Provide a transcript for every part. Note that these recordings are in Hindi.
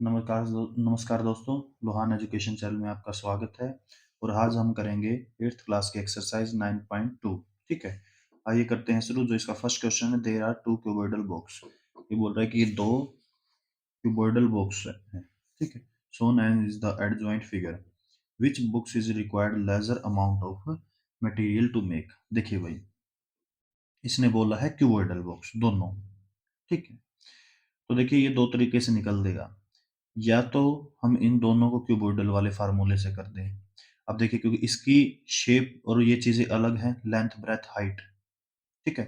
नमस्कार दोस्तों, लोहान एजुकेशन चैनल में आपका स्वागत है। और आज हम करेंगे 8th क्लास के एक्सरसाइज 9.2। ठीक है, आइए करते हैं शुरू। जो इसका फर्स्ट क्वेश्चन है, there are two cuboidal box. ये बोल रहा है कि ये दो क्यूबॉइडल बॉक्स है। ठीक है, shown and is the adjoint figure which books is required lesser amount of material to make। देखिए भाई, इसने बोला है क्यूबॉइडल बॉक्स दोनों। ठीक है, तो देखिए ये दो तरीके से निकल देगा। या तो हम इन दोनों को क्यूबॉइडल वाले फार्मूले से कर दें। अब देखिए, क्योंकि इसकी शेप और ये चीजें अलग हैं, लेंथ ब्रेथ हाइट। ठीक है,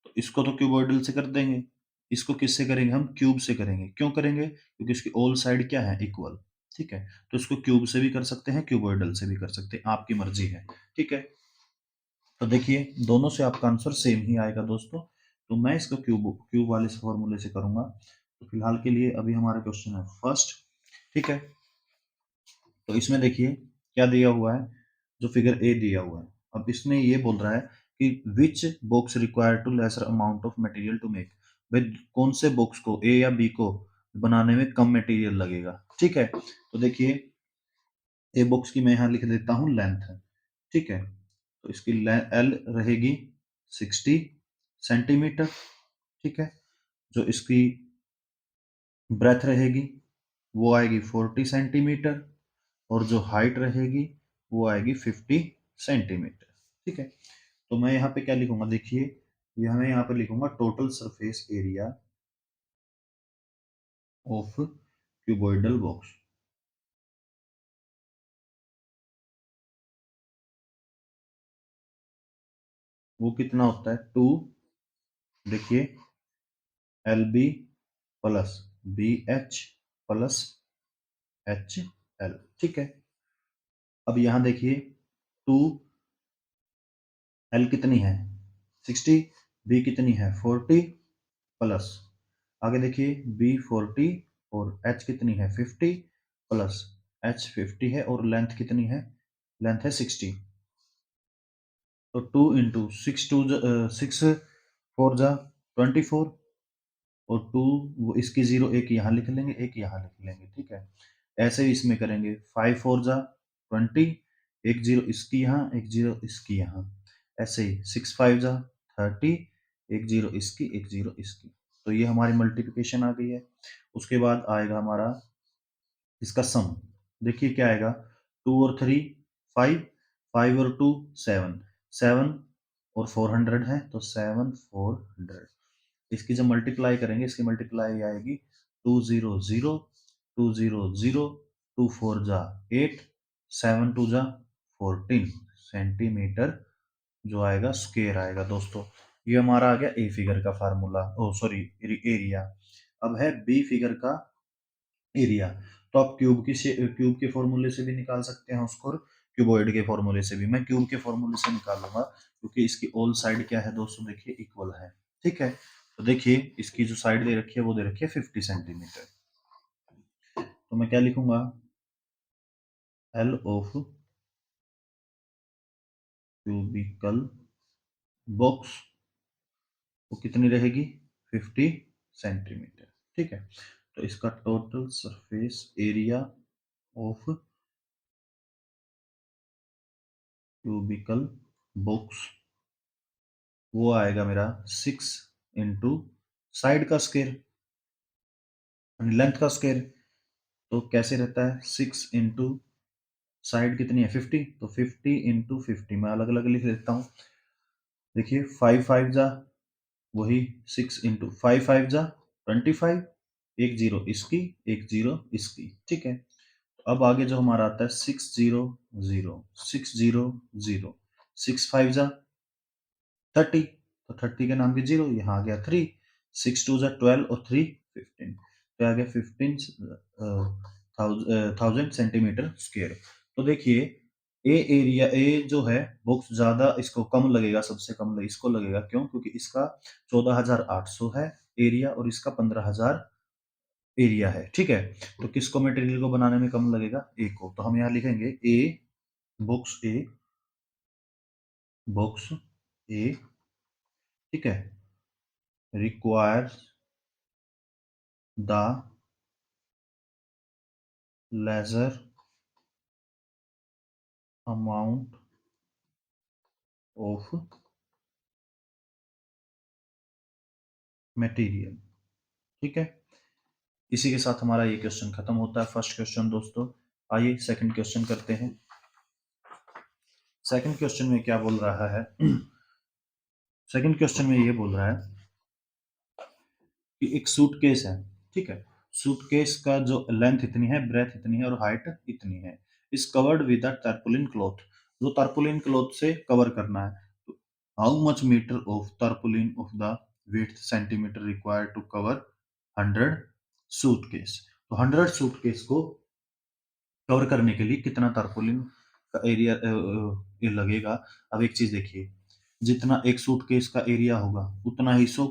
तो इसको तो क्यूबॉइडल से कर देंगे। इसको किससे करेंगे? हम क्यूब से करेंगे। क्यों करेंगे? क्योंकि इसकी ऑल साइड क्या है? इक्वल। ठीक है, तो इसको क्यूब से भी कर सकते हैं, क्यूबॉइडल से भी कर सकते हैं, आपकी मर्जी है। ठीक है, तो देखिए दोनों से आपका आंसर सेम ही आएगा दोस्तों। तो मैं इसको क्यूब क्यूब वाले फॉर्मूले से करूंगा। तो फिलहाल के लिए अभी हमारा क्वेश्चन है फर्स्ट। ठीक है, तो इसमें देखिए क्या दिया हुआ है, जो फिगर ए दिया हुआ है। अब इसने ये बोल रहा है कि which box require to lesser amount of material to make. भाई कौन से बॉक्स को, ए या बी को बनाने में कम मटेरियल लगेगा। ठीक है, तो देखिए ए बॉक्स की मैं यहाँ लिख देता हूँ लेंथ है। ठीक है, तो इसकी एल रहेगी 60 सेंटीमीटर। ठीक है, जो इसकी ब्रेथ रहेगी वो आएगी 40 सेंटीमीटर, और जो हाइट रहेगी वो आएगी 50 सेंटीमीटर। ठीक है, तो मैं यहाँ पे क्या लिखूंगा? देखिए, यह मैं यहाँ पे लिखूंगा total surface area of cuboidal box. वो कितना होता है? 2, देखिए, L B plus B H plus H L. ठीक है, अब यहाँ देखिए 2, एल कितनी है? 60, बी कितनी है? 40 प्लस, आगे देखिए बी 40 और एच कितनी है? 50 प्लस एच 50 है, और लेंथ कितनी है? लेंथ है 60। तो 6 4 जा 24, और 2 वो इसकी जीरो एक यहाँ लिख लेंगे, एक यहाँ लिख लेंगे। ठीक है, ऐसे ही इसमें करेंगे। 5 4 जा 20, एक जीरो इसकी यहाँ, एक जीरो इसकी यहाँ। ऐसे ही 6 5 जा 30, एक जीरो इसकी, एक जीरो इसकी। तो ये हमारी मल्टीप्लिकेशन आ गई है। उसके बाद आएगा हमारा इसका सम। देखिए क्या आएगा? 2 और 3 5, 5 और 2 7, 7 और 400 है, तो 7 400। इसकी जब मल्टीप्लाई करेंगे, इसकी मल्टीप्लाई आएगी 2 0 0, 2 0 0, 2 4 जा 8, 7 2 जा 14 सेंटीमीटर जो आएगा स्क्वायर आएगा दोस्तों। ये हमारा आ गया ए फिगर का फार्मूला, ओ सॉरी एरिया। अब है बी फिगर का एरिया। तो आप क्यूब के फॉर्मूले से भी निकाल सकते हैं उसको, और क्यूबॉइड के फॉर्मूले से भी। मैं क्यूब के फॉर्मूले से निकालूंगा क्योंकि इसकी ऑल साइड क्या है दोस्तों? देखिए इक्वल है। ठीक है, तो देखिए इसकी जो साइड दे रखी है वो दे रखी है 50 सेंटीमीटर। तो मैं क्या लिखूंगा? एल ऑफ क्यूबिकल बॉक्स वो कितनी रहेगी? 50 सेंटीमीटर। ठीक है, तो इसका total surface area of cubical box वो आएगा मेरा 6 इंटू साइड का स्क्वायर, लेंथ का स्क्वायर। तो कैसे रहता है? 6 इंटू साइड कितनी है? 50, तो 50 इंटू 50 मैं अलग अलग लिख देता हूँ। देखिए 5 5 जा वही 6 इंटू 5 5 जा 25, एक जीरो इसकी, एक जीरो इसकी। ठीक है, अब आगे जो हमारा आता है 6 0 0, 6 0 0, 6 5 जा 30, तो 30 के नाम के जीरो, यहाँ आ गया 3, 6 2 जा 12 और 3 15, तो आ गया 15 थाउजेंड सेंटीमीटर स्क्वायर। तो देखिए ए एरिया, ए जो है बॉक्स ज्यादा इसको कम लगेगा, सबसे कम इसको लगेगा। क्यों? क्योंकि इसका 14,800 है एरिया, और इसका 15,000 एरिया है। ठीक है, तो किसको मटेरियल को बनाने में कम लगेगा? ए को। तो हम यहाँ लिखेंगे a box A, box A. ठीक है, requires the lesser amount of material. ठीक है, इसी के साथ हमारा ये क्वेश्चन खत्म होता है, फर्स्ट क्वेश्चन दोस्तों। आइए सेकंड क्वेश्चन करते हैं। सेकंड क्वेश्चन में क्या बोल रहा है? सेकंड क्वेश्चन में ये बोल रहा है कि एक सूटकेस है, ठीक है। सूटकेस का जो लेंथ इतनी है, ब्रेथ इतनी है और हाइट इतनी है। Is covered with a tarpaulin cloth, जो टारपोलिन क्लॉथ से कवर करना है। How much metre of tarpaulin of the width centimetre required to cover 100 suitcase. तो 100 सूटकेस को कवर करने के लिए कितना टारपोलिन का एरिया लगेगा? अब एक चीज देखिए, जितना एक सूटकेस का एरिया होगा उतना ही 100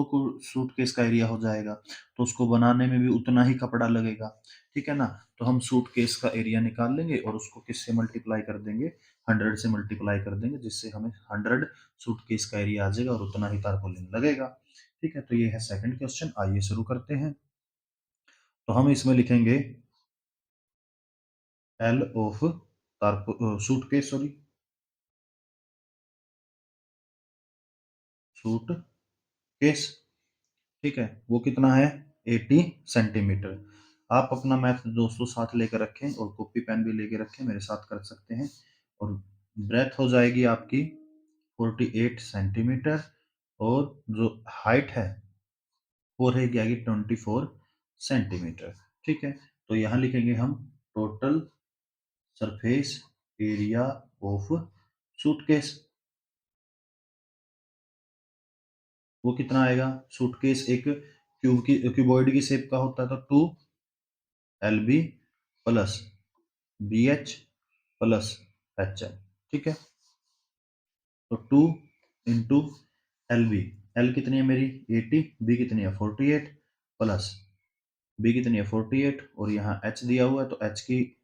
को सूटकेस का एरिया हो जाएगा, तो उसको बनाने में भी उतना ही कपड़ा लगेगा, ठीक है ना। तो हम सूटकेस का एरिया निकाल लेंगे और उसको किससे मल्टीप्लाई कर देंगे? 100 से मल्टीप्लाई कर देंगे, जिससे हमें 100 सूटकेस का एरिया आ जाएगा और उतना ही टारपोलिन लगेगा। ठीक है, तो ये है सेकंड क्वेश्चन। आइए शुरू करते हैं। तो हम इसमें लिखेंगे L of suitcase, sorry, suitcase, ठीक है, वो कितना है? 80 सेंटीमीटर। आप अपना मैथ दोस्तों साथ लेकर रखें और कॉपी पेन भी लेके रखें, मेरे साथ कर सकते हैं। और ब्रेथ हो जाएगी आपकी 48 सेंटीमीटर, और जो हाइट है वो रहेगी आगे 24 सेंटीमीटर। ठीक है, तो यहाँ लिखेंगे हम total surface area of suitcase. वो कितना आएगा? सूटकेस एक क्यूबॉइड की शेप का होता है, तो 2 LB plus BH plus HL। ठीक है, तो 2 इंटू LB, L कितनी है मेरी? 80, B कितनी है? 48, प्लस B कितनी है? 48, और यहाँ H दिया हुआ है तो H की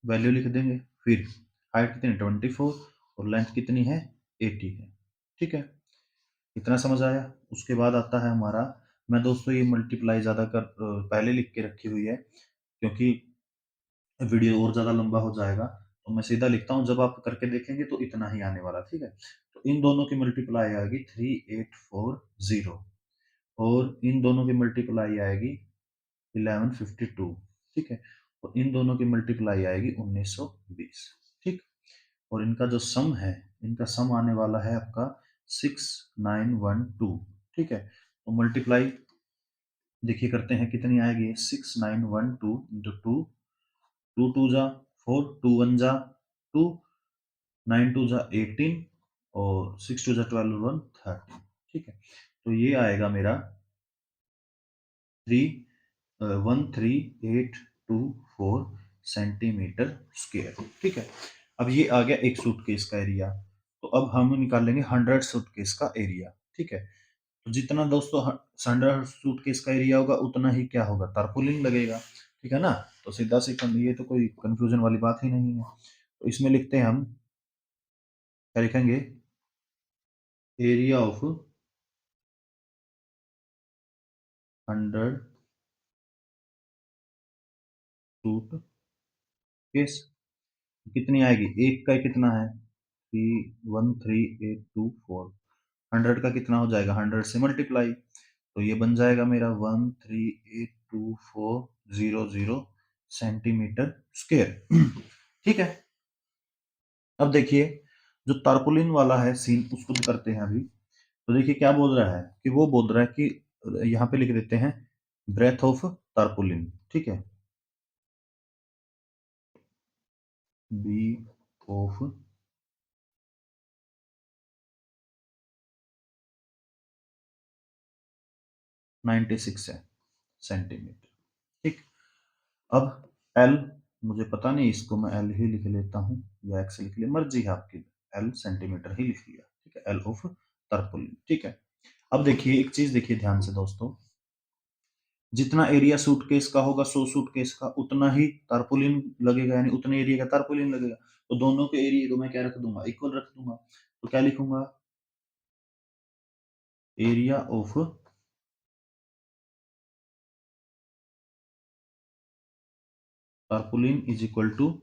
वैल्यू लिख देंगे। फिर हाइट कितनी? 24, और लेंथ कितनी है? 80 है। ठीक है, इतना समझ आया? उसके बाद आता है हमारा, मैं दोस्तों ये मल्टीप्लाई ज़्यादा कर पहले लिख के रखी हुई है, क्योंकि वीडियो और ज़्यादा लंबा हो जाएगा, तो मैं सीधा लिखता हूँ। जब आप करके देखेंगे तो इतना ही आने वाला, ठीक है। तो इन दोनों की मल्टीप्लाई आएगी 3840, और इन दोनों की मल्टीप्लाई आएगी 1152, ठीक है। और इन दोनों की मल्टीप्लाई आएगी 1920, ठीक। और इनका जो सम है, इनका सम आने वाला है आपका 6912, ठीक है। तो मल्टीप्लाई देखिए करते हैं, कितनी आएगी? 6912 इंटू 2, 2 2 जा 4, 2 1 जा 2, 9 2 जा 18, और 6 2 जा 12, 1 13, ठीक है। तो ये आएगा मेरा 13824 सेंटीमीटर स्क्वायर, ठीक है। अब ये आ गया एक सूटकेस का एरिया। तो अब हम निकाल लेंगे 100 सूटकेस का एरिया, ठीक है। तो जितना दोस्तों 100 सूटकेस का एरिया होगा उतना ही क्या होगा? टारपोलिन लगेगा, ठीक है ना। तो सीधा सी ये तो कोई कंफ्यूजन वाली बात ही नहीं है। तो इसमें लिखते हैं हम, क्या लिखेंगे? एरिया ऑफ 100 सूट केस कितनी आएगी? एक का कितना है? 313824। 100 का कितना हो जाएगा? 100 से मल्टीप्लाई, तो ये बन जाएगा मेरा 1382400 सेंटीमीटर स्क्वायर। ठीक है, अब देखिए जो तारपुलिन वाला है सीन, उसको भी करते हैं अभी। तो देखिए क्या बोल रहा है, कि वो बोल रहा है कि यहाँ पे लिख देते हैं ब्रेथ ऑफ तारपुलिन, ठीक है, बी ऑफ 96 है सेंटीमीटर, ठीक। अब एल, मुझे पता नहीं, इसको मैं एल ही लिख लेता हूँ या एक्स लिख ले, मर्जी है आपकी। एल सेंटीमीटर ही लिख लिया, ठीक है, एल ऑफ तारपुलिन, ठीक है। अब देखिए एक चीज देखिए ध्यान से दोस्तों, जितना एरिया सूटकेस का होगा 100 सूटकेस का, उतना ही तारपुलिन लगेगा, यानी उतने एरिया का तारपुलिन लगेगा। तो दोनों के एरिया को मैं क्या रख दूंगा? इक्वल रख दूंगा। तो क्या लिखूंगा? Area of tarpaulin is equal to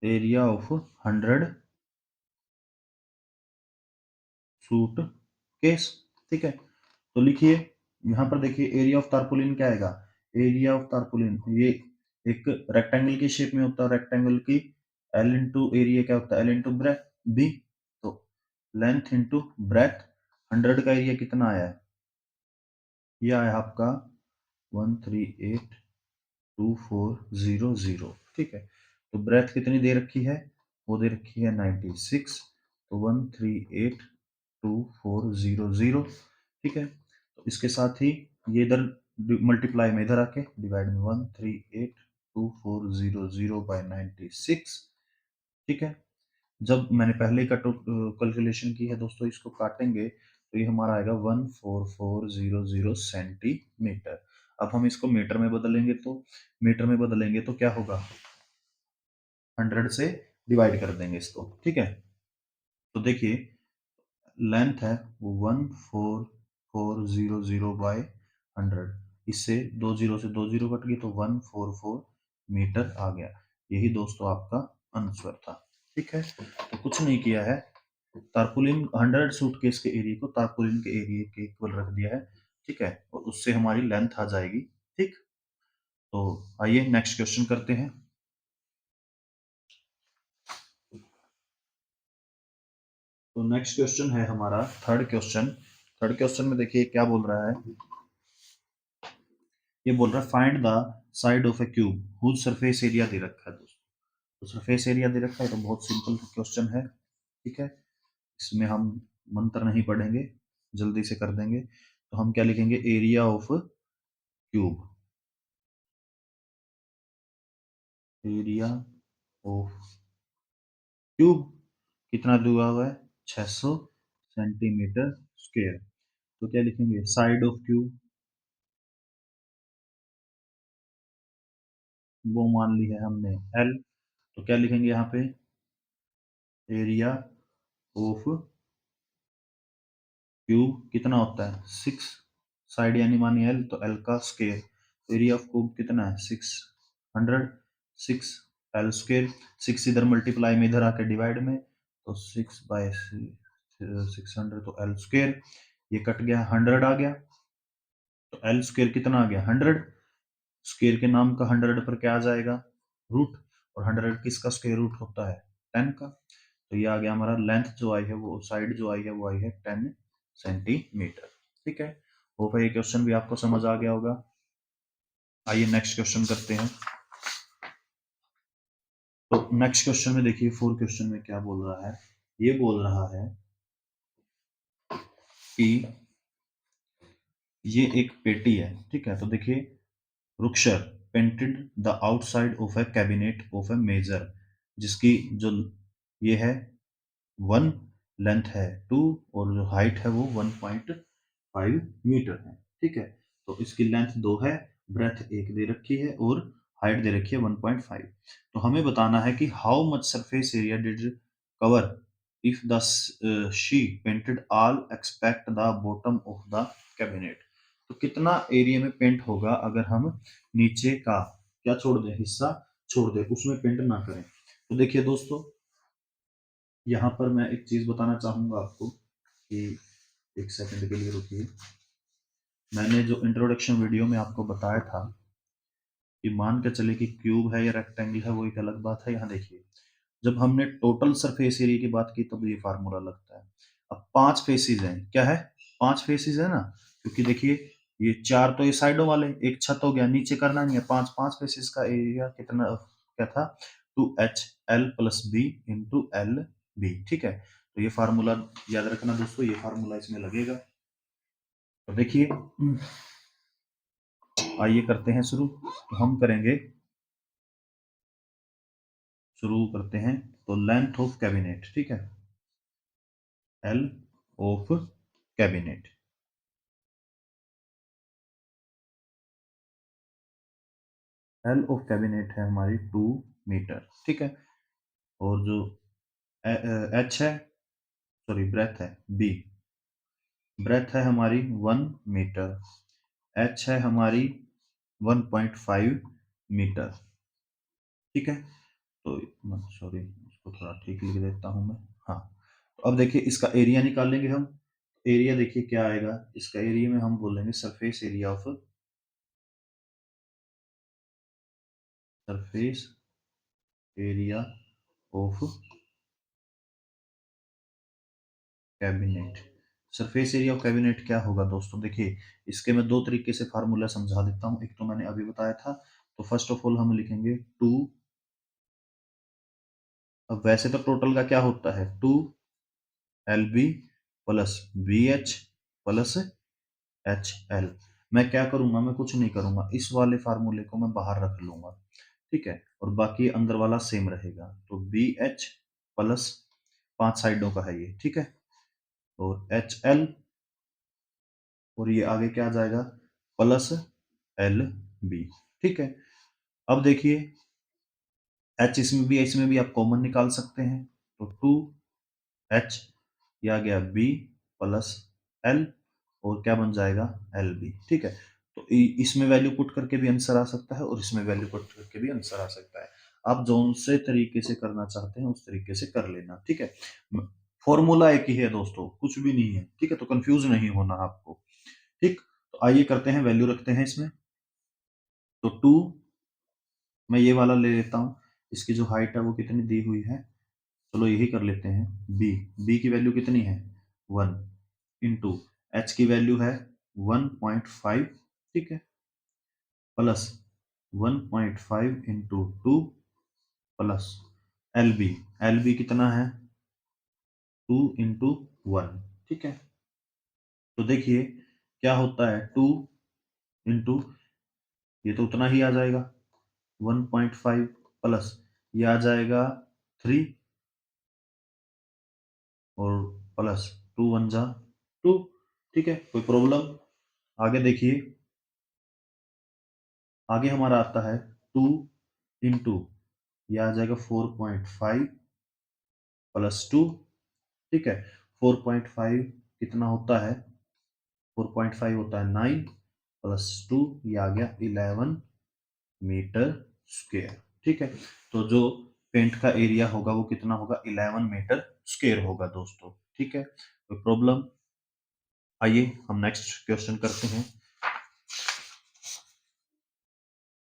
area of 100 suit case. ठीक है, तो लिखिए यहां पर देखिए एरिया ऑफ तारपुलिन क्या आएगा। एरिया ऑफ तारपुलिन ये एक रेक्टेंगल की शेप में होता है, रेक्टेंगल की एल इंटू एरिया क्या होता है, एल इंटू ब्रेथ बी। तो लेंथ इंटू ब्रेथ 100 का एरिया कितना आया है, ये आया आपका 1382400। ठीक है, तो ब्रेथ कितनी दे रखी है, वो दे रखी है 96, तो 1382400। ठीक है, तो इसके साथ ही ये इधर मल्टीप्लाई में इधर आके डिवाइड में 1382400 बाय 96। ठीक है, जब मैंने पहले का कैलकुलेशन की है दोस्तों, इसको काटेंगे तो ये हमारा आएगा 14400 सेंटीमीटर। अब हम इसको मीटर में बदलेंगे, तो मीटर में बदलेंगे तो क्या होगा, 100 से डिवाइड कर देंगे इसको। ठीक है, तो देखिए लेंथ है वो 14400 बाय 100, इससे 20 से 20 कट गई तो 144 मीटर आ गया। यही दोस्तों आपका आंसर था। ठीक है, तो कुछ नहीं किया है, तारपुलिन 100 सूटकेस के एरिया को तारपुलिन के एरिया के इक्वल रख दिया है। ठीक है, और उससे हमारी लेंथ आ जाएगी। ठीक, तो आइए नेक्स्ट क्वेश्चन करते हैं। तो नेक्स्ट क्वेश्चन है हमारा थर्ड क्वेश्चन। थर्ड क्वेश्चन में देखिए क्या बोल रहा है, ये बोल रहा है find the side of a cube whose surface area दे रखा है दोस्तों। तो सरफेस एरिया दे रखा है, तो बहुत सिंपल क्वेश्चन है। ठीक है, इसमें हम मंत्र नहीं पढ़ेंगे, जल्दी से कर देंगे। तो हम क्या लिखेंगे, area of cube, area of cube कितना दिया हुआ है, 600 सेंटीमीटर स्क्वायर। तो क्या लिखेंगे, साइड ऑफ क्यूब, वो मान ली है हमने एल, तो क्या लिखेंगे यहाँ पे, एरिया ऑफ क्यूब कितना होता है 6, साइड यानी मानी एल, तो एल का स्क्वायर, तो एरिया ऑफ क्यूब कितना है 600, 6 एल स्क्वायर। 6 इधर मल्टीप्लाई में इधर आके डिवाइड में, तो 6 बाय 600, तो एल स्क्वायर, ये कट गया 100 आ गया, तो एल स्क्वायर कितना आ गया 100। स्क्वायर के नाम का 100 पर क्या आ जाएगा, रूट, और 100 किसका स्क्वायर रूट होता है 10 का। तो ये आ गया हमारा लेंथ जो आई है, वो साइड जो आई है वो आई है 10 सेंटीमीटर। ठीक है, होप है ये क्वेश्चन भी आपको समझ आ गया होगा। आइए नेक्स्ट क्वेश्चन करते हैं। तो नेक्स्ट क्वेश्चन में देखिए फोर क्वेश्चन में क्या बोल रहा है, ये बोल रहा है कि ये एक पेटी है। ठीक है, तो देखिए Rukhsar painted the outside of a cabinet of a major, जिसकी जो ये है 1, लेंथ है 2, और जो हाइट है वो 1.5 मीटर है। ठीक है, तो इसकी लेंथ 2 है, ब्रेथ 1 दे रखी है और हाइट दे रखी है 1.5। तो हमें बताना है कि how much surface area did cover if the she painted all expect the bottom of the cabinet. तो कितना एरिया में पेंट होगा अगर हम नीचे का क्या छोड़ दें, हिस्सा छोड़ दें, उसमें पेंट ना करें। तो देखिए दोस्तों, यहाँ पर मैं एक चीज बताना चाहूंगा आपको कि एक सेकंड के लिए रुकिए। मैंने जो इंट्रोडक्शन वीडियो में आपको बताया था कि मान के चले कि क्यूब है या रेक्टेंगल है, वो एक अलग बात है। यहाँ देखिए, जब हमने टोटल सरफेस एरिया की बात की तब ये फार्मूला लगता है। अब 5 फेसिस हैं, क्या है, 5 फेसिस है ना, क्योंकि देखिए ये 4 तो ये साइडों वाले, एक छत हो गया, नीचे करना नहीं है, 5 फेसिस का एरिया कितना क्या था, 2HL plus B into L B. ठीक है, तो ये फार्मूला याद रखना दोस्तों, ये फार्मूला इसमें लगेगा। तो देखिए आइए करते हैं शुरू। तो हम करेंगे, शुरू करते हैं। तो लेंथ ऑफ कैबिनेट, ठीक है, L of cabinet, L of cabinet है हमारी 2 मीटर। ठीक है, और जो एच है, सॉरी ब्रेथ है बी, ब्रेथ है हमारी 1 मीटर, एच है हमारी 1.5 मीटर। ठीक है, तो सॉरी, इसको थोड़ा ठीक लिख देता हूं मैं। हाँ, तो अब देखिए इसका एरिया निकालेंगे हम। एरिया देखिए क्या आएगा, इसका एरिया में हम बोलेंगे surface area of, surface area of cabinet. Surface area of cabinet क्या होगा दोस्तों, देखिए इसके मैं दो तरीके से फार्मूला समझा देता हूँ। एक तो मैंने अभी बताया था, तो फर्स्ट ऑफ ऑल हम लिखेंगे टू। अब वैसे तो टोटल का क्या होता है, two L B plus B H plus H L. मैं क्या करूंगा, मैं कुछ नहीं करूंगा, इस वाले फार्मूले को मैं बाहर रख लूंगा। ठीक है, और बाकी अंदर वाला सेम रहेगा। तो बी एच प्लस, पांच साइडों का है ये, ठीक है, और एच एल, और ये आगे क्या आ जाएगा, प्लस एल बी। ठीक है, अब देखिए एच इसमें भी आप कॉमन निकाल सकते हैं। तो टू एच, ये आ गया बी प्लस एल, और क्या बन जाएगा, एल बी। ठीक है, तो इसमें वैल्यू पुट करके भी आंसर आ सकता है, और इसमें वैल्यू पुट करके भी आंसर आ सकता है। आप जोन से तरीके से करना चाहते हैं उस तरीके से कर लेना। ठीक है, फॉर्मूला एक ही है दोस्तों, कुछ भी नहीं है। ठीक है, तो कंफ्यूज नहीं होना आपको। ठीक, तो आइए करते हैं, वैल्यू रखते हैं इसमें। तो टू, मैं ये वाला ले लेता हूँ। इसकी जो हाइट है वो कितनी दी हुई है, चलो यही कर लेते हैं। बी, बी की वैल्यू कितनी है, वन, इंटू एच की वैल्यू है 1.5। ठीक है, plus 1.5 into two, plus L B, L B कितना है, टू इंटू वन। ठीक है, तो देखिए क्या होता है, टू इंटू, ये तो उतना ही आ जाएगा 1.5, प्लस ये आ जाएगा थ्री, और प्लस टू वन जा टू। ठीक है, कोई प्रॉब्लम, आगे देखिए। आगे हमारा आता है टू इंटू, यह आ जाएगा 4.5 प्लस टू। ठीक है, 4.5 कितना होता है, 4.5 होता है 9, प्लस टू, ये आ गया 11 मीटर स्क्वेयर। ठीक है, तो जो पेंट का एरिया होगा वो कितना होगा, 11 मीटर स्क्वेयर होगा दोस्तों। ठीक है, कोई प्रॉब्लम, आइए हम नेक्स्ट क्वेश्चन करते हैं।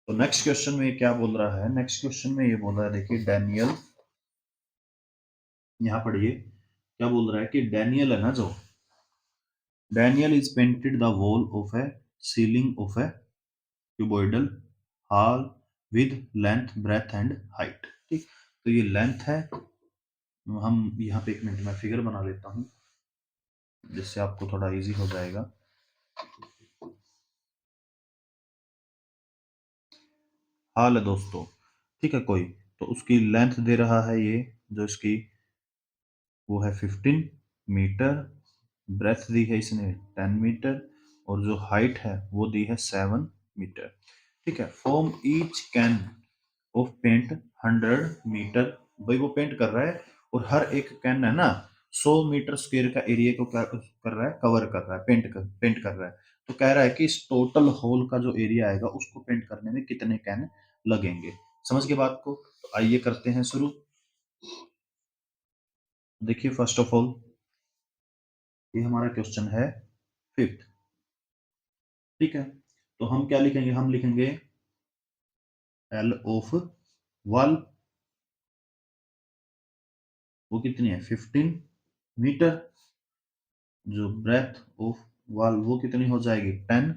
तो नेक्स्ट क्वेश्चन में क्या बोल रहा है, नेक्स्ट क्वेश्चन में ये बोल रहा है, देखिए डैनियल, यहाँ पढ़िए क्या बोल रहा है कि डैनियल है ना जो, Daniel is painted the wall of A ceiling of A cuboidal hall with length breadth and height. ठीक, तो ये लेंथ है। हम यहाँ पे एक मिनट में फिगर बना लेता हूँ जिससे आपको थोड़ा इजी हो जाएगा। हॉल है दोस्तों, ठीक है, कोई, तो उसकी लेंथ दे रहा है ये, जो इसकी वो है 15 मीटर, ब्रेथ दी है इसने 10 मीटर, और जो हाइट है वो दी है 7 मीटर। ठीक है, from each can of paint 100 metre, भाई वो पेंट कर रहा है, और हर एक कैन है ना 100 मीटर स्क्वेयर का एरिया को क्या कर रहा है, कवर कर रहा है, पेंट कर रहा है। तो कह रहा है कि इस टोटल होल का जो एरिया आएगा उसको पेंट करने में कितने कैन लगेंगे। समझ के बात को, तो आइए करते हैं शुरू। देखिए फर्स्ट ऑफ ऑल ये हमारा क्वेश्चन है फिफ्थ। ठीक है, तो हम क्या लिखेंगे, हम लिखेंगे एल ऑफ वॉल, वो कितनी है 15 मीटर, जो ब्रेथ ऑफ वॉल वो कितनी हो जाएगी 10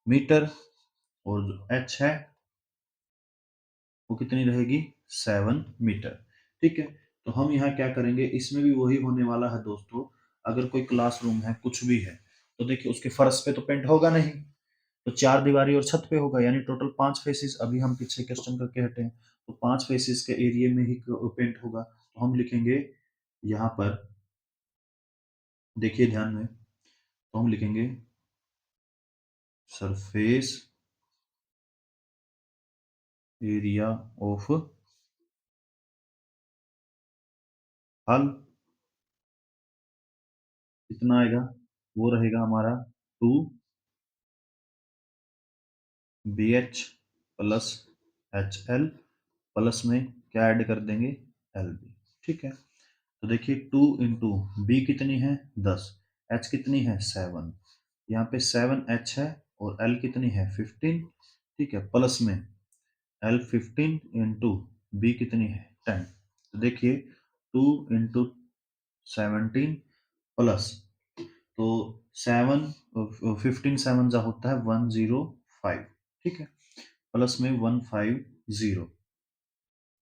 मीटर, और जो एच है वो कितनी रहेगी 7 मीटर। ठीक है, तो हम यहाँ क्या करेंगे, इसमें भी वही होने वाला है दोस्तों। अगर कोई क्लासरूम है कुछ भी है, तो देखिए उसके फर्श पे तो पेंट होगा नहीं, तो चार दीवारी और छत पे होगा, यानी टोटल 5 फेसिस, अभी हम पीछे क्वेश्चन करके हटे हैं, तो 5 फेसिस के एरिया में ही पेंट होगा। तो हम लिखेंगे यहाँ पर, देखिए ध्यान में, तो हम लिखेंगे सरफेस एरिया ऑफ हल, कितना आएगा, वो रहेगा हमारा two B H plus HL plus में क्या ऐड कर देंगे, LB। ठीक है, तो देखिए 2 इंटू बी कितनी है 10, H कितनी है 7, यहाँ पे 7H है और L कितनी है 15। ठीक है, प्लस में L 15 इंटू बी कितनी है 10। तो देखिए 2 इंटू 17 प्लस, तो 7 15 7 जा होता है 105। ठीक है, प्लस में 150,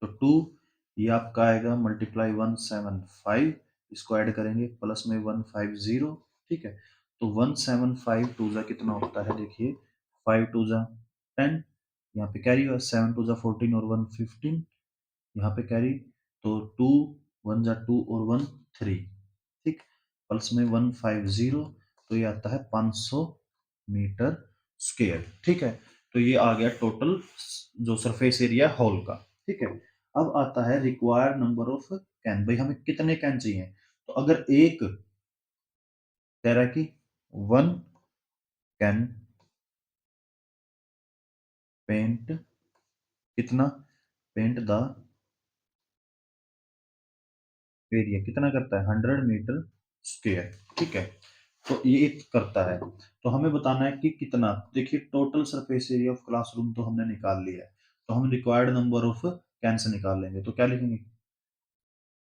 तो 2 ये आपका आएगा मल्टीप्लाई 175, इसको ऐड करेंगे प्लस में 150। ठीक है, तो 175 टू जा कितना होता है, देखिए 5 टू जा 10, यहाँ पे कैरी हुआ 7 टू जा 14 और 1 15, यहाँ पे कैरी, तो 2 1 जा 2 और 1 3। ठीक, प्लस में 150, तो ये आता है 500 मीटर स्क्वायर। ठीक है, तो ये आ गया टोटल जो सरफेस एरिया हॉल का। ठीक है, अब आता है रिक्वायर्ड नंबर ऑफ कैन, भाई हमें कितने कैन चाहिए। तो अगर एक कह रहा है कि 1 कैन पेंट, कितना पेंट द एरिया कितना करता है 100 मीटर स्क्वायर। ठीक है, तो ये करता है, तो हमें बताना है कि कितना। देखिए total surface area of classroom तो हमने निकाल लिया है, तो हम required number of can say निकाल लेंगे। तो क्या लिखेंगे,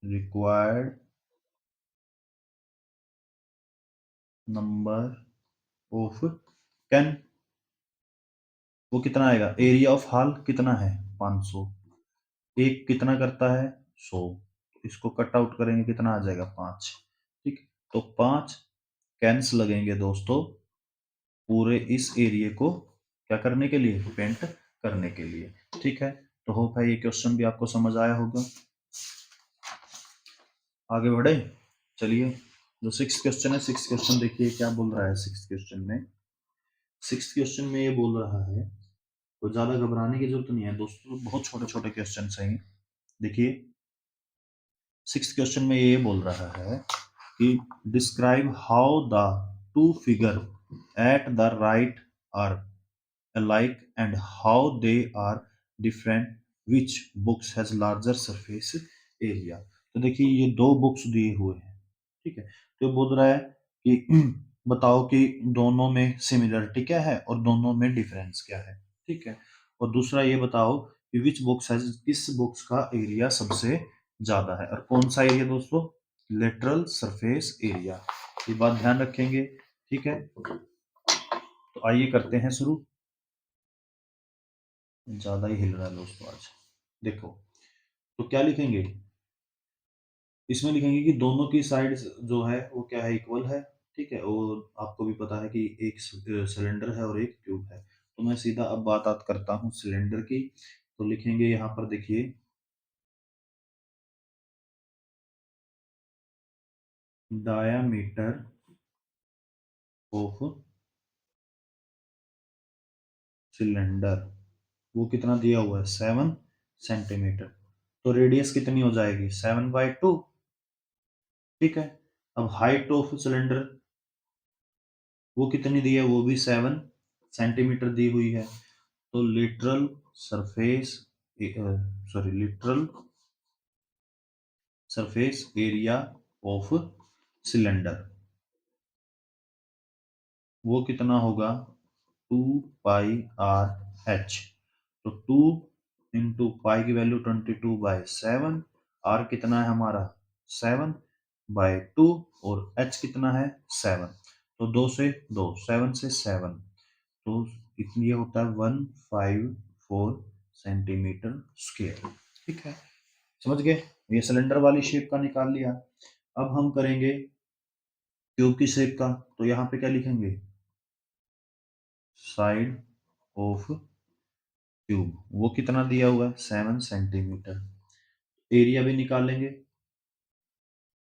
रिक्वायर्ड नंबर ऑफ कैन, वो कितना आएगा, एरिया ऑफ हॉल कितना है 500, एक कितना करता है 100, इसको कट आउट करेंगे कितना आ जाएगा 5। ठीक, तो 5 कैंस लगेंगे दोस्तों पूरे इस एरिया को क्या करने के लिए, पेंट करने के लिए। ठीक है, तो होप है ये क्वेश्चन भी आपको समझ आया होगा। आगे बढ़े, चलिए जो सिक्स क्वेश्चन है, सिक्स क्वेश्चन देखिए क्या बोल रहा है। सिक्स क्वेश्चन में, सिक्स क्वेश्चन में ये बोल रहा है, तो ज्यादा घबराने की जरूरत नहीं है दोस्तों, बहुत छोटे छोटे क्वेश्चन हैं। देखिए सिक्स क्वेश्चन में ये बोल रहा है कि describe how the two figure at the right are alike and how they are different, which books has larger surface area। तो देखिए ये दो बुक्स दिए हुए हैं। ठीक है, तो बोल रहा है कि बताओ कि दोनों में सिमिलरिटी क्या है और दोनों में डिफरेंस क्या है। ठीक है, और दूसरा ये बताओ कि विच बुक्स हैज, किस बुक्स का एरिया सबसे ज्यादा है, और कौन सा एरिया दोस्तों, लेटरल सरफेस एरिया। ये बात ध्यान रखेंगे। ठीक है, तो आइए करते हैं शुरू। ज्यादा ही हिल रहा है दोस्तों आज। देखो, तो क्या लिखेंगे, इसमें लिखेंगे कि दोनों की साइड जो है वो क्या है, इक्वल है। ठीक है, और आपको भी पता है कि एक सिलेंडर है और एक ट्यूब है। तो मैं सीधा अब बात करता हूँ सिलेंडर की। तो लिखेंगे यहाँ पर देखिए डायामीटर ऑफ सिलेंडर, वो कितना दिया हुआ है 7 सेंटीमीटर। तो रेडियस कितनी हो जाएगी 7/2। ठीक है, अब हाइट ऑफ सिलेंडर वो कितनी दी है, वो भी 7 सेंटीमीटर दी हुई है। तो lateral surface, sorry literal surface area of cylinder वो कितना होगा 2πr/h। तो 2 इंटू पाई की वैल्यू 22/7, आर कितना है हमारा 7/2, और h कितना है 7। तो 2 से 2, 7 से 7, तो ये होता है 154 सेंटीमीटर स्क्वायर। ठीक है, समझ गए, ये सिलेंडर वाली शेप का निकाल लिया। अब हम करेंगे ट्यूब की शेप का। तो यहाँ पे क्या लिखेंगे, साइड ऑफ ट्यूब वो कितना दिया हुआ है 7 सेंटीमीटर। एरिया भी निकाल लेंगे,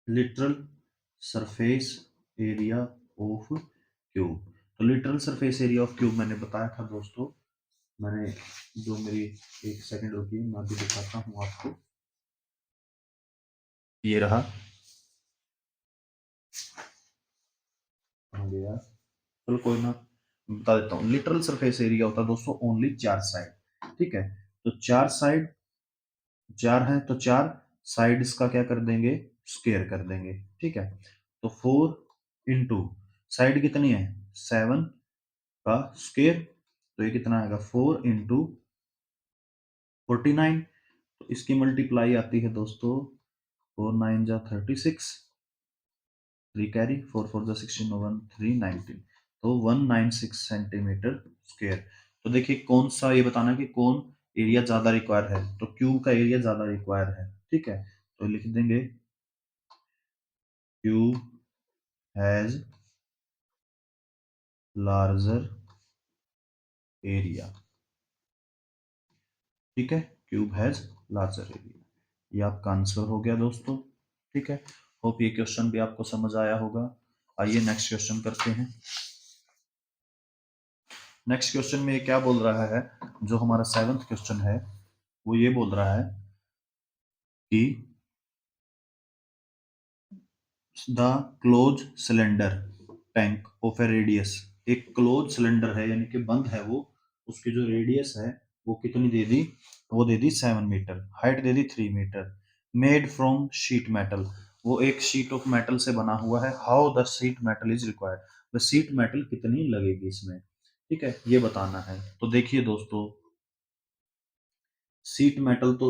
lateral surface area of cube. तो lateral surface area of cube मैंने बताया था दोस्तों, मैंने जो मेरी, एक सेकंड रुकिए मैं अभी दिखाता हूँ आपको। ये रहा, आ गया, चलो कोई ना, बता देता हूँ। लिटरल सरफेस एरिया होता है दोस्तों ओनली 4 साइड। ठीक है, तो चार साइड, चार है तो चार साइड्स का क्या कर देंगे, स्क्वायर कर देंगे। ठीक है, तो 4 इंटू साइड कितनी है 7 का स्क्वायर, तो ये कितना आएगा 4 इंटू 49। तो इसकी मल्टीप्लाई आती है दोस्तों 4 9 जा 36, 3 कैरी 4 4 जा 16 1 3 19, तो 196 सेंटीमीटर स्क्वायर। तो देखिए कौन सा, ये बताना कि कौन एरिया ज्यादा रिक्वायर है, तो क्यूब का एरिया ज्यादा रिक्वायर है। ठीक है, तो लिख देंगे क्यूब हैज लार्जर एरिया। ठीक है, क्यूब हैज लार्जर एरिया, ये आपका आंसर हो गया दोस्तों। ठीक है, होप ये क्वेश्चन भी आपको समझ आया होगा। आइए नेक्स्ट क्वेश्चन करते हैं। नेक्स्ट क्वेश्चन में ये क्या बोल रहा है, जो हमारा 7th क्वेश्चन है वो ये बोल रहा है कि the close cylinder tank of A radius, एक क्लोज सिलेंडर है यानी कि बंद है वो, उसकी जो रेडियस है वो कितनी दे दी, वो दे दी 7 मीटर, हाइट दे दी 3 metre, made from sheet metal, वो एक शीट ऑफ मेटल से बना हुआ है। How the sheet metal is required, व शीट मेटल कितनी लगेगी इसमें। ठीक है, ये बताना है। तो देखिए दोस्तों, शीट मेटल तो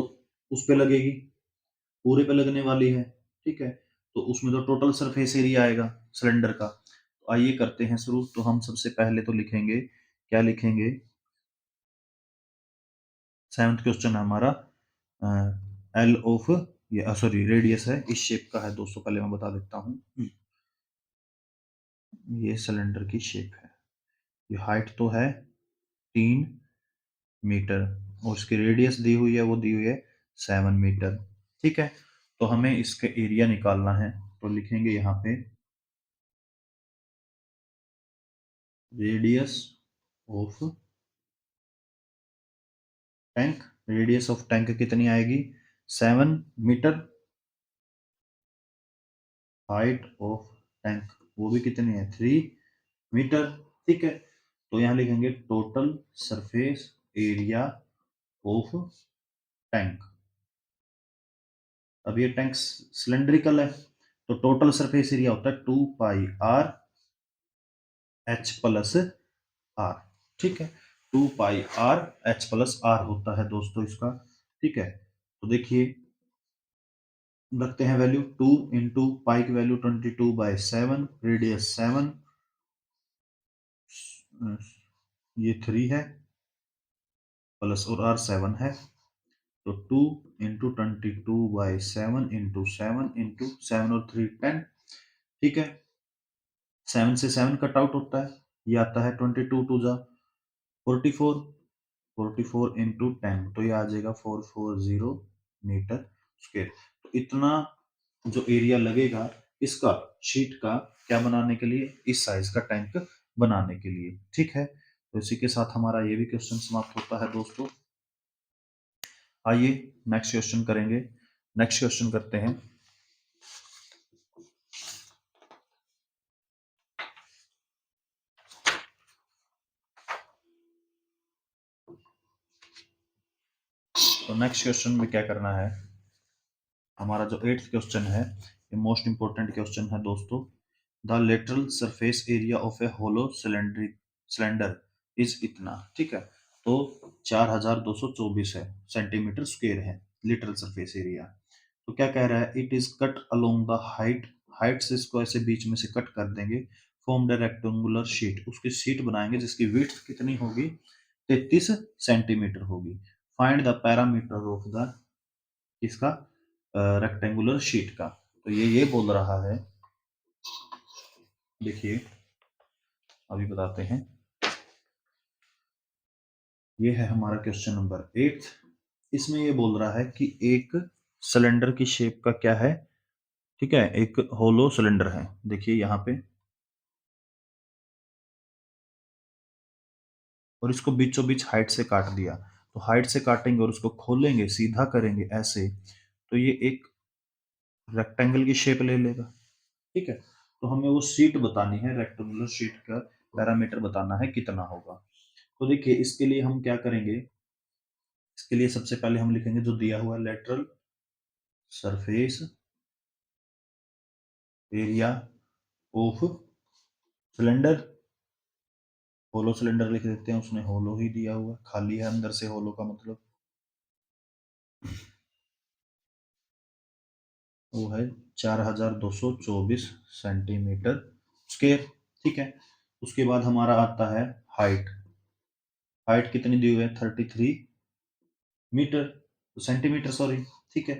उस पे लगेगी, पूरे पे लगने वाली है। ठीक है, तो उसमें तो टोटल सरफेस एरिया आएगा सिलेंडर का। तो आइए करते हैं शुरू। तो हम सबसे पहले तो लिखेंगे, क्या लिखेंगे, 7th क्वेश्चन है हमारा, एल ऑफ, ये सॉरी रेडियस है, इस शेप का है दोस्तों, पहले मैं बता देता हूँ। ये सिलेंडर की शेप है, ये हाइट तो है 3 मीटर, और उसकी रेडियस दी हुई है, वो दी हुई है 7 मीटर। ठीक है, तो हमें इसका एरिया निकालना है। तो लिखेंगे यहाँ पे radius of tank, radius of tank कितनी आएगी 7 मीटर, हाइट ऑफ टैंक वो भी कितनी है 3 मीटर। ठीक है, तो यहाँ लिखेंगे total surface area of tank. अब ये टैंक सिलेंड्रिकल है, तो टोटल सरफेस एरिया होता है 2 πr H+R। ठीक है, 2 πr H+R होता है दोस्तों इसका। ठीक है, तो देखिए रखते हैं वैल्यू 2 इंटू पाई की वैल्यू 22/7, रेडियस 7, ये 3 है, प्लस और R 7 है, तो 2 इंटू 22/7 इंटू 7 इंटू 7 और 3 10। ठीक है, 7 से 7 कट आउट होता है, ये आता है 22 टू जा 44, 44 इंटू 10, तो ये आ जाएगा 440 मीटर स्क्वायर। तो इतना जो एरिया लगेगा इसका शीट का क्या बनाने के लिए, इस साइज का टैंक बनाने के लिए। ठीक है, तो इसी के साथ हमारा ये भी क्वेश्चन समाप्त होता है दोस्तों। आइए नेक्स्ट क्वेश्चन करेंगे। नेक्स्ट क्वेश्चन करते हैं। तो नेक्स्ट क्वेश्चन में क्या करना है, हमारा जो 8th क्वेश्चन है ये मोस्ट इंपोर्टेंट क्वेश्चन है दोस्तों। The lateral surface area of a hollow cylinder is इतना। ठीक है, तो 4224 है सेंटीमीटर स्क्वायर है लिटरल सरफेस एरिया। तो क्या कह रहा है, it is cut along the height, height से इसको ऐसे बीच में से कट कर देंगे, फॉर्म द रेक्टेंगुलर शीट, उसकी शीट बनाएंगे जिसकी विड्थ कितनी होगी 33 सेंटीमीटर होगी। Find the parameter of the, इसका रेक्टेंगुलर शीट का। तो ये बोल रहा है, देखिए अभी बताते हैं। ये है हमारा क्वेश्चन नंबर 8। इसमें ये बोल रहा है कि एक सिलेंडर की शेप का क्या है, ठीक है, एक होलो सिलेंडर है, देखिए यहाँ पे, और इसको बीचों बीच हाइट से काट दिया। तो हाइट से काटेंगे और उसको खोलेंगे, सीधा करेंगे ऐसे, तो ये एक रेक्टेंगल की शेप ले लेगा। ठीक है, तो हमें वो शीट बतानी है, रेक्टेंगुलर शीट का पैरामीटर बताना है कितना होगा। तो देखिए इसके लिए हम क्या करेंगे, इसके लिए सबसे पहले हम लिखेंगे जो दिया हुआ lateral surface area of cylinder. Hollow cylinder लिख देते हैं, उसने होलो ही दिया हुआ, खाली है अंदर से, होलो का मतलब वो है 4224 सेंटीमीटर स्क्वायर। ठीक है, उसके बाद हमारा आता है हाइट। हाइट कितनी दी हुई है? 33 मीटर, सेंटीमीटर सॉरी। ठीक है,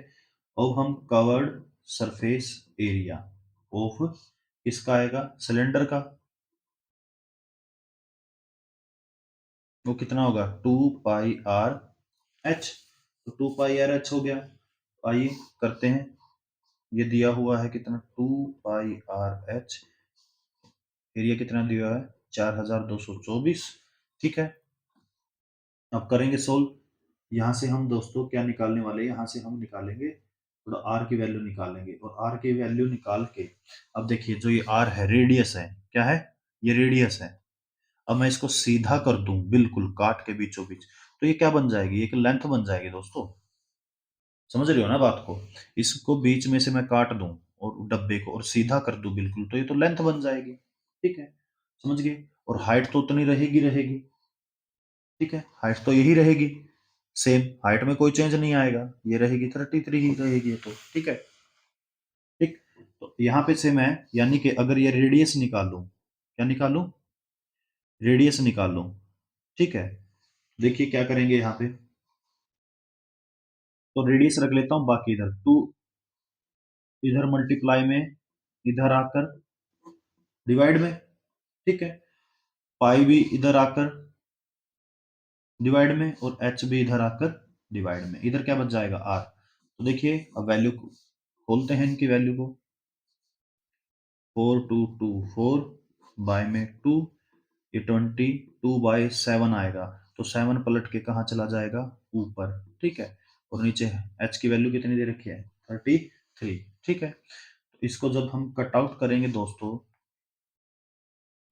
अब हम कवर्ड सरफेस एरिया ऑफ किसका आएगा? सिलेंडर का। वो कितना होगा? 2πr/h। तो 2πr/h हो गया। आइए करते हैं, ये दिया हुआ है कितना? 2πr/h। एरिया कितना दिया हुआ है? 4224। ठीक है, अब करेंगे सोल्व। यहाँ से हम दोस्तों क्या निकालने वाले हैं? यहाँ से हम निकालेंगे थोड़ा आर की वैल्यू निकालेंगे, और आर की वैल्यू निकाल के अब देखिए जो ये आर है रेडियस है, क्या है? ये रेडियस है। अब मैं इसको सीधा कर दूं बिल्कुल काट के बीचों बीच, तो ये क्या बन जाएगी? एक लेंथ बन जाएगी दोस्तों। समझ रहे हो ना बात को? इसको बीच में से मैं काट दूं और डब्बे को और सीधा कर दूं बिल्कुल, तो ये तो लेंथ बन जाएगी। ठीक है, समझ गए? और हाइट तो उतनी रहेगी रहेगी। ठीक है, हाइट तो यही रहेगी, सेम हाइट में कोई चेंज नहीं आएगा, ये रहेगी 33 ही रहेगी ये तो। ठीक है, ठीक। तो यहाँ पे से मैं, यानी कि अगर ये रेडियस निकालूं, क्या निकालूं? रेडियस निकालूं। ठीक है, देखिए क्या करेंगे यहाँ पे, तो रेडियस रख लेता हूँ, बाकी इधर 2 इधर मल्टीप्लाई में, इधर आकर डिवाइड में। ठीक है, पाई भी इधर आकर डिवाइड में, और एच भी इधर आकर डिवाइड में। इधर क्या बच जाएगा? आर। तो देखिए अब वैल्यू खोलते हैं इनकी वैल्यू को। 4224 बाय में 2, ये 22/7 आएगा, तो 7 पलट के कहाँ चला जाएगा? ऊपर। ठीक है, और नीचे एच की वैल्यू कितनी दे रखी है? 33। ठीक है, तो इसको जब हम कट आउट करेंगे दोस्तों,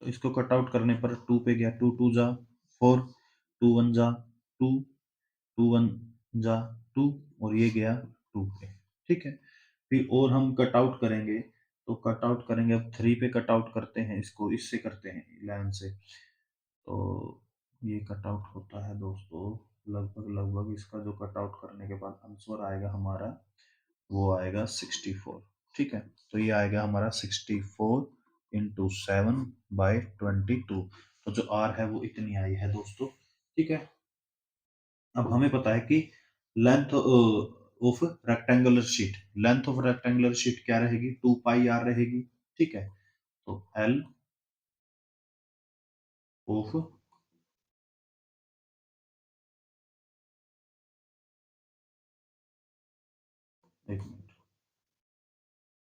तो इसको कट आउट करने पर 2 पे गया, 2 2 जा 4, 2 1 जा 2, 2 1 जा 2, और ये गया 2 पे। ठीक है, फिर और हम कट आउट करेंगे, तो कट आउट करेंगे, अब 3 पे कट आउट करते हैं इसको, इससे करते हैं 11 से, तो ये कट आउट होता है दोस्तों लगभग लगभग, इसका जो कट आउट करने के बाद आंसर आएगा हमारा, वो आएगा 64। ठीक है, तो ये आएगा हमारा 64 × 7/22। तो जो आर है वो इतनी आई है दोस्तों। ठीक है, अब हमें पता है कि length of rectangular sheet, length of rectangular sheet क्या रहेगी? 2πr रहेगी। ठीक है, तो एल ऑफ, एक मिनट,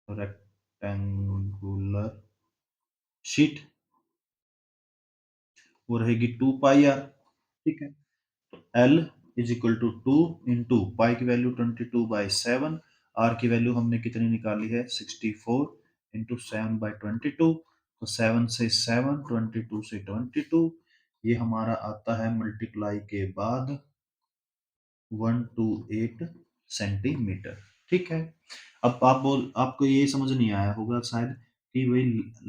रेक्टेंगुलर शीट वो रहेगी 2πr। ठीक है, तो एल इज इक्वल टू 2 × पाई की वैल्यू 22/7, आर की वैल्यू हमने कितनी निकाली है? 64 × 7/22, तो 7 से 7, 22 से 22, ये हमारा आता है मल्टीप्लाई के बाद 128 सेंटीमीटर। ठीक है, अब आपको ये समझ नहीं आया होगा शायद कि भाई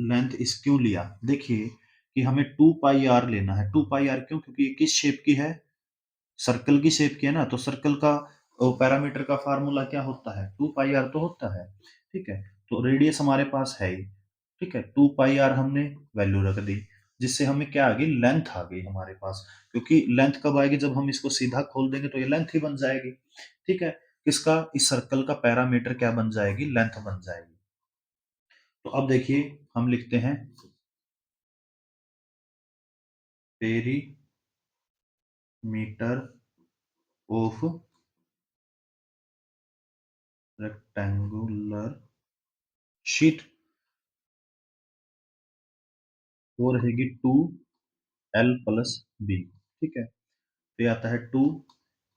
लेंथ इस क्यों लिया। देखिए कि हमें 2πr लेना है। 2πr क्यों? क्योंकि ये किस शेप की है? सर्कल की शेप की है ना, तो सर्कल का पैरामीटर का फार्मूला क्या होता है? 2πr तो होता है। ठीक है, तो रेडियस हमारे पास है ही। ठीक है, 2πr हमने वैल्यू रख दी, जिससे हमें क्या आ गई? लेंथ आ गई हमारे पास। क्योंकि लेंथ कब आएगी? जब हम इसको सीधा खोल देंगे तो ये लेंथ ही बन जाएगी। ठीक है, किसका? इस सर्कल का पैरामीटर क्या बन जाएगी? लेंथ बन जाएगी। तो अब देखिए हम लिखते हैं पेरीमीटर ऑफ रेक्टेंगुलर शीट, वो रहेगी 2l+b। ठीक है, तो ये आता है 2,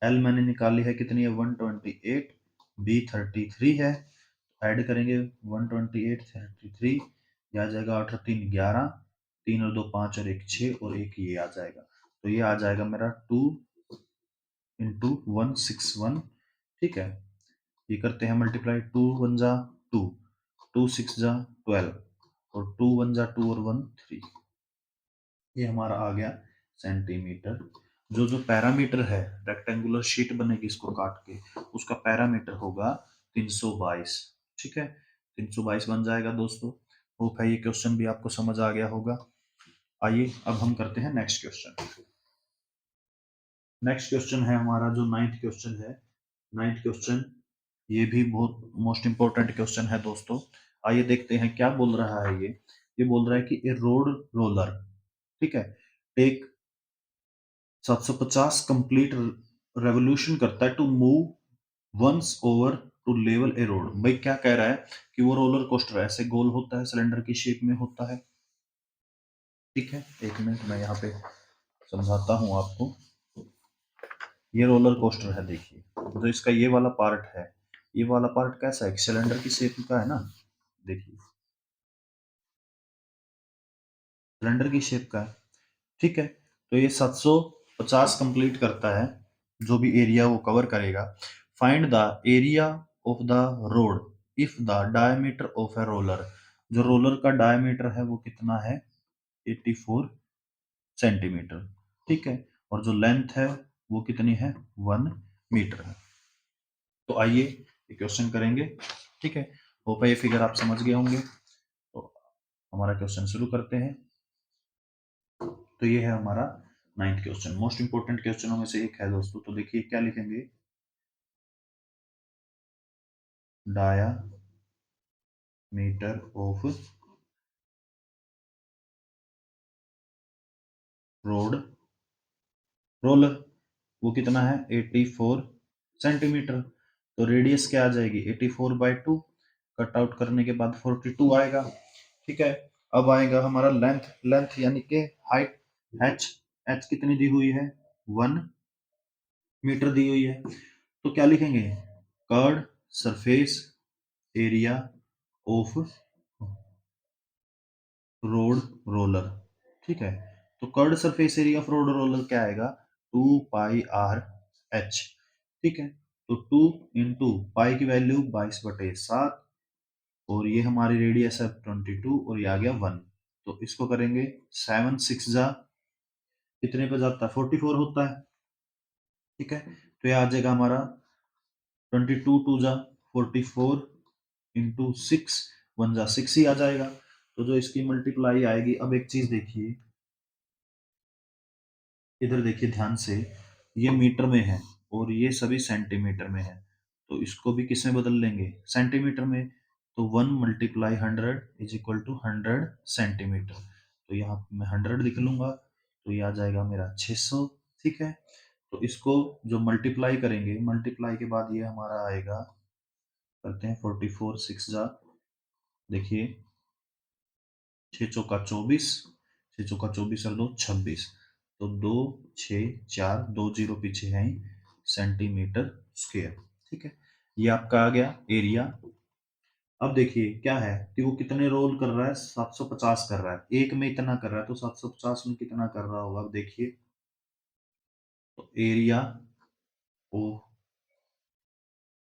एल मैंने निकाली है कितनी है? 128, बी 33 है, ऐड करेंगे 128 33, ये आ जाएगा 8 और 3 11, 3 और 2 5 और 1 6, और एक ये आ जाएगा, तो ये आ जाएगा मेरा इंटू 161, ठीक है। ये करते हैं मल्टीप्लाई, 2 1 जा 2, 2 6 जा 12 और 2 1 जा 2 और 1 3। ये हमारा आ गया सेंटीमीटर। जो जो पैरामीटर है, रेक्टेंगुलर शीट बनेगी इसको काट के, उसका पैरामीटर होगा 322, ठीक है। 322 बन जाएगा दोस्तों। होप है ये क्वेश्चन भी आपको समझ आ गया होगा। आइए अब हम करते हैं नेक्स्ट क्वेश्चन। नेक्स्ट क्वेश्चन है हमारा जो नाइन्थ क्वेश्चन है। नाइन्थ क्वेश्चन ये भी बहुत मोस्ट इंपॉर्टेंट क्वेश्चन है दोस्तों। आइए देखते हैं क्या बोल रहा है ये बोल रहा है कि ए रोड रोलर, ठीक है, टेक 750 कंप्लीट रेवोल्यूशन करता है to move once over to level a road. भाई क्या कह रहा है कि वो रोलर कोस्टर ऐसे गोल होता है, सिलेंडर की शेप में होता है, ठीक है। एक मिनट मैं यहाँ पे समझाता हूँ आपको। ये रोलर कोस्टर है, देखिए तो इसका ये वाला पार्ट है। ये वाला पार्ट कैसा है, सिलेंडर की शेप का है ना, देखिए सिलेंडर की शेप का है, ठीक है। तो ये 750 कंप्लीट करता है, जो भी एरिया वो कवर करेगा। Find the area of the road if the diameter of a roller. जो रोलर का डायमीटर है वो कितना है, 84 सेंटीमीटर, ठीक है। और जो लेंथ है वो कितनी है, 1 मीटर है। तो आइए ये क्वेश्चन करेंगे, ठीक है। होप है ये फिगर आप समझ गए होंगे। तो हमारा क्वेश्चन शुरू करते हैं। तो ये है हमारा नाइन्थ क्वेश्चन, मोस्ट इंपोर्टेंट क्वेश्चनों में से एक है दोस्तों। तो देखिए क्या लिखेंगे, डायामीटर ऑफ रोड रोलर वो कितना है, 84 सेंटीमीटर। तो रेडियस क्या आ जाएगी, 84/2, कट आउट करने के बाद 42 आएगा, ठीक है। अब आएगा हमारा लेंथ, लेंथ यानी कि हाइट, एच, एच कितनी दी हुई है, 1 मीटर दी हुई है। तो क्या लिखेंगे, curved surface area of road roller, ठीक है। तो curved surface area of road roller क्या आएगा, 2πr/h, ठीक है। तो 2 इंटू पाई की वैल्यू 22/7 और ये हमारी रेडियस है 22 और ये आ गया 1। तो इसको करेंगे 7 6 जा कितने पे जाता है, 44 होता है, ठीक है। तो ये आ जाएगा हमारा 22 2 जा 44 इंटू 6 1 जा 6 ही आ जाएगा। तो जो इसकी मल्टीप्लाई आएगी, अब एक चीज देखिए, इधर देखिए ध्यान से, ये मीटर में है और ये सभी सेंटीमीटर में है। तो इसको भी किस में बदल लेंगे, सेंटीमीटर में। तो 1 × 100 = 100 सेंटीमीटर। तो यहाँ मैं 100 लिख लूंगा, तो ये आ जाएगा मेरा 600, ठीक है। तो इसको जो मल्टीप्लाई करेंगे, मल्टीप्लाई के बाद ये हमारा आएगा, करते हैं 44 6 जा, देखिए 6 चौका 24, 6 चौका 24 और 2 26। तो 2 6 4 2 0 पीछे हैं, सेंटीमीटर स्क्वायर, ठीक है। ये आपका आ गया एरिया। अब देखिए क्या है कि वो कितने रोल कर रहा है, 750 कर रहा है, एक में इतना कर रहा है, तो 750 में कितना कर रहा होगा, अब देखिए। तो area oh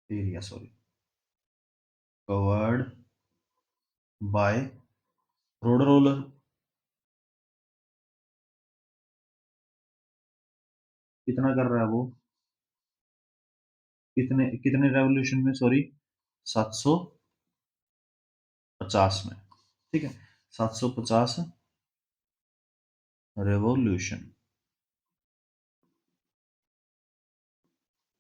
area sorry covered by road roller, कितना कर रहा है वो, कितने कितने रेवोल्यूशन में, सॉरी 750 में, ठीक है। 750 रेवोल्यूशन।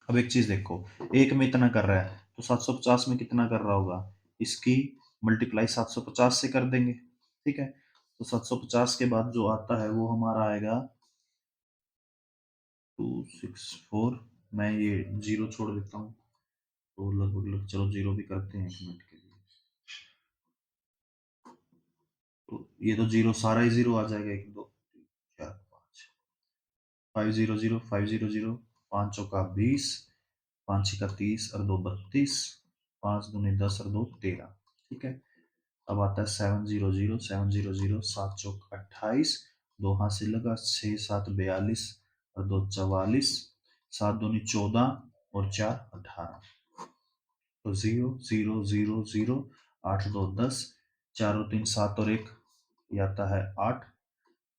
अब एक चीज देखो, एक में इतना कर रहा है तो 750 में कितना कर रहा होगा, इसकी मल्टीप्लाई 750 से कर देंगे, ठीक है। तो 750 के बाद जो आता है वो हमारा आएगा 264। मैं ये जीरो छोड़ देता हूँ, तो लगभग चलो जीरो भी करते हैं 1 मिनट के लिए। तो ये तो जीरो, सारा ही जीरो आ जाएगा, 1 2 3 4 5, 500 500, 5 चौका 20, 5 6 का 30 और 2 32, 5 दूनी 10 और 2 13, ठीक है। अब आता है 700 700, 7 चौक 28, 2 हाथ से लगा, 6 7 42 और 2 44, 7 दूनी 14 और 4 18। तो 0 0 0 0, 8 2 10, 4 और 3 7 और 1 ये आता है 8,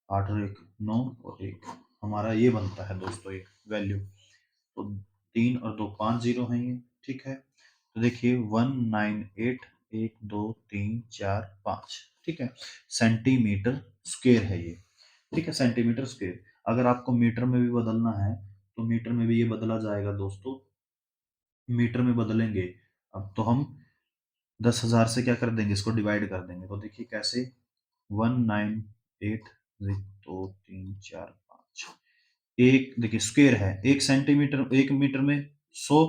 8 और 1 9 और 1 हमारा ये बनता है दोस्तों ये वैल्यू। तो 3 और 2 5 जीरो हैं ये, ठीक है। तो देखिए 198 1 2 3 4 5, ठीक है, सेंटीमीटर स्क्वायर है ये, ठीक है, सेंटीमीटर स्क्वायर। अगर आपको मीटर में भी बदलना है तो मीटर में भी ये बदला जाएगा दोस्तों, मीटर में बदलेंगे। अब तो हम 10,000 से क्या कर देंगे, इसको डिवाइड कर देंगे। तो देखिए कैसे, 198 2 3 4 5, एक देखिए स्क्वायर है, एक सेंटीमीटर, एक मीटर में 100,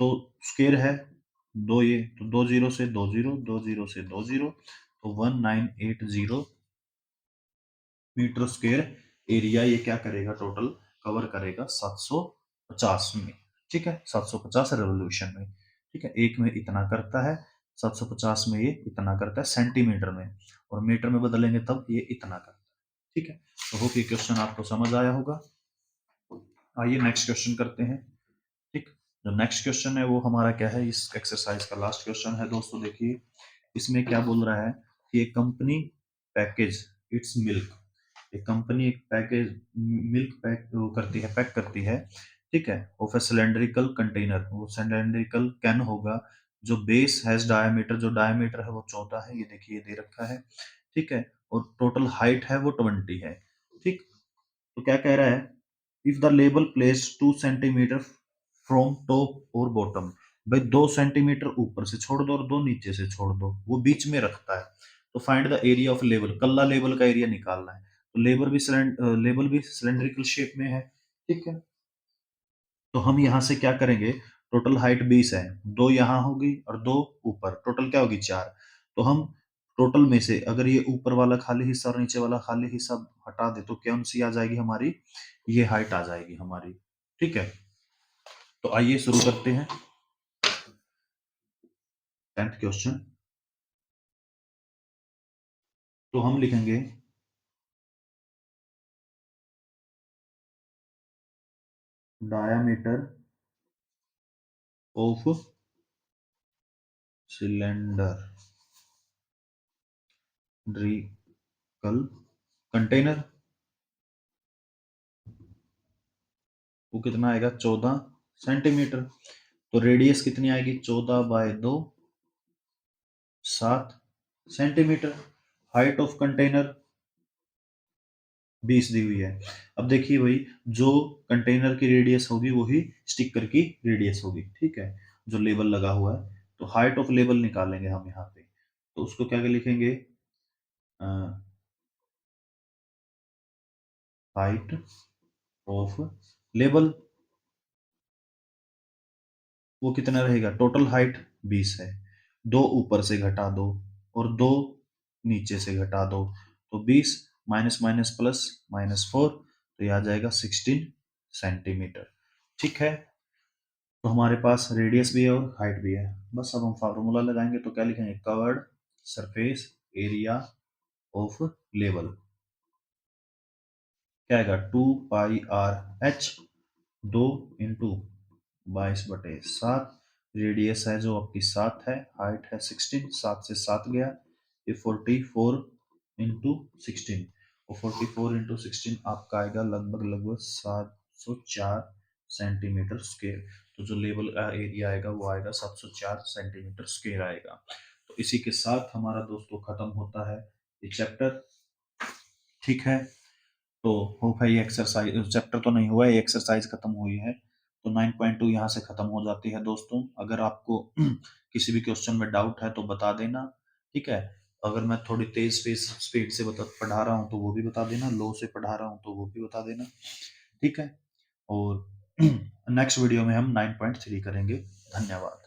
तो स्क्वायर है दो, ये तो 2 जीरो से 2 जीरो, 2 जीरो से 2 जीरो, तो 1980 मीटर स्क्वायर एरिया ये क्या करेगा, टोटल कवर करेगा 750 में, ठीक है, 750 रेवोल्यूशन में, ठीक है। एक में इतना करता है, 750 में ये इतना करता है सेंटीमीटर में, और मीटर में बदलेंगे तब ये इतना करता है, ठीक है। तो होप ये क्वेश्चन आपको समझ आया होगा। आइए नेक्स्ट क्वेश्चन करते हैं, ठीक। जो नेक्स्ट क्वेश्चन है वो हमारा क्या है, इस एक्सरसाइज का लास्ट क्वेश्चन है दोस्तों। देखिए इसमें क्या बोल रहा है कि एक कंपनी पैकेज इट्स मिल्क, एक कंपनी एक पैकेज मिल्क पैक करती है, पैक करती है, ठीक है, ऑफ ए सिलेंड्रिकल कंटेनर, वो सिलेंड्रिकल कैन होगा, जो बेस हैज डायमीटर, जो डायमीटर है वो 14 है, ये देखिए दे रखा है, ठीक है, और टोटल हाइट है वो 20 है, ठीक। तो क्या कह रहा है, if the label place 2 centimetre from top और बॉटम, भाई 2 सेंटीमीटर ऊपर से छोड़ दो और 2 नीचे से छोड़ दो, वो बीच में रखता है। तो find the area of label, Kalla label का एरिया निकालना है। तो लेबल भी सिलेंड्रिकल शेप में है, ठीक है। तो हम यहाँ से क्या करेंगे, टोटल हाइट 20 है, 2 यहाँ होगी और 2 ऊपर, टोटल क्या होगी 4। तो हम टोटल में से अगर ये ऊपर वाला खाली हिस्सा और नीचे वाला खाली हिस्सा हटा दे तो कौन सी आ जाएगी हमारी, ये हाइट आ जाएगी हमारी, ठीक है। तो आइए शुरू करते हैं 10th क्वेश्चन। तो हम लिखेंगे डायामीटर ऑफ सिलेंडरिकल कंटेनर, वो कितना आएगा 14 सेंटीमीटर। तो रेडियस कितनी आएगी, 14/2 7 सेंटीमीटर। हाइट ऑफ कंटेनर 20 दी हुई है। अब देखिए भाई, जो कंटेनर की रेडियस होगी वही स्टिकर की रेडियस होगी, ठीक है, जो लेबल लगा हुआ है। तो हाइट ऑफ लेबल निकालेंगे हम यहाँ पे, तो उसको क्या लिखेंगे, हाइट ऑफ लेबल, वो कितना रहेगा, टोटल हाइट 20 है, 2 ऊपर से घटा दो और 2 नीचे से घटा दो, तो 20 माइनस माइनस प्लस -4, तो ये आ जाएगा 16 सेंटीमीटर, ठीक है। तो हमारे पास रेडियस भी है और हाइट भी है। बस अब हम फार्मूला लगाएंगे, तो क्या लिखेंगे, curved surface area of level, क्या आएगा 2πr/h, 2 इंटू 22/7, रेडियस है जो आपकी 7 है, हाइट है 16, 7 से 7 गया, ये 44 इंटू 16, और 44 इंटू 16 आपका आएगा लगभग लगभग 704 सेंटीमीटर स्क्वायर। तो जो लेवल का एरिया आएगा वो आएगा 704 सेंटीमीटर स्क्वायर आएगा। तो इसी के साथ हमारा दोस्तों खत्म होता है ये चैप्टर, ठीक है। तो होप है ये एक्सरसाइज, चैप्टर तो नहीं हुआ, ये एक्सरसाइज खत्म हुई है। तो 9.2 यहाँ से खत्म हो जाती है दोस्तों। अगर आपको किसी भी क्वेश्चन में डाउट है तो बता देना, ठीक है। अगर मैं थोड़ी तेज स्पीड से पढ़ा रहा हूँ तो वो भी बता देना, लो से पढ़ा रहा हूँ तो वो भी बता देना, ठीक है। और नेक्स्ट वीडियो में हम 9.3 करेंगे। धन्यवाद।